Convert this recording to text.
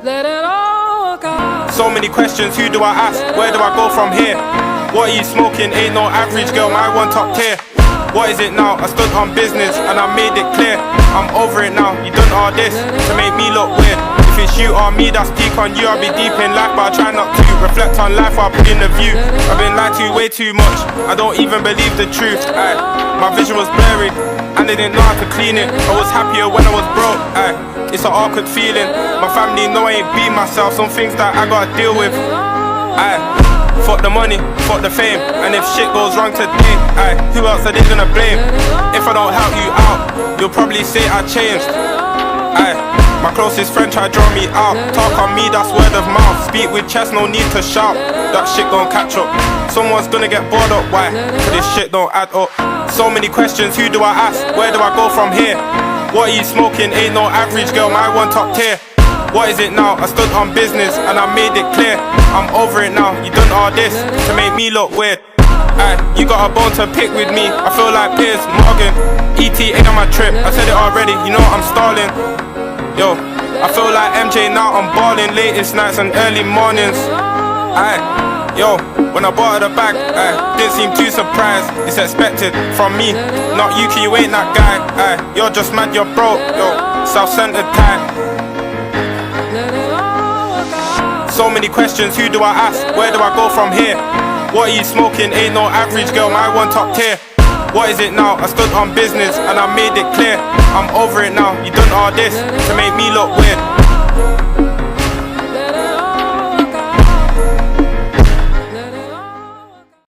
let it all work out. So many questions, who do I ask? Where do I go from here? What are you smoking? Ain't no average girl, my one top tier. What is it now? I stood on business and I made it clear. I'm over it now, you done all this to make me look weird. If it's you or me that's peak on you, I'll be deep in life, but I try not to reflect on life while putting the view. I've been lied to way too much, I don't even believe the truth. Aye. My vision was blurry and they didn't know how to clean it. I was happier when I was broke. Aye. It's an awkward feeling. My family know I ain't be myself, some things that I gotta deal with. Aye. Fuck the money, fuck the fame, and if shit goes wrong today, aye, who else are they gonna blame? If I don't help you out, you'll probably say I changed. Aye, my closest friend tried to draw me out. Talk on me, that's word of mouth. Speak with chest, no need to shout. That shit gon' catch up. Someone's gonna get bored up, why? But this shit don't add up. So many questions, who do I ask? Where do I go from here? What are you smoking? Ain't no average girl, my one top tier. What is it now? I stood on business and I made it clear. I'm over it now, you done all this to make me look weird. Aye, you got a bone to pick with me, I feel like Piers Morgan. ETA on my trip, I said it already, you know I'm stalling. Yo, I feel like MJ now, I'm balling. Latest nights and early mornings. Aye, yo, when I bought her the bag, aye, didn't seem too surprised. It's expected from me, not you, 'cause you ain't that guy. Aye, you're just mad, you're broke, yo, self-centered type. So many questions, who do I ask? Where do I go from here? What are you smoking? Ain't no average girl, my one top tier. What is it now? I stood on business and I made it clear. I'm over it now, you done all this to make me look weird.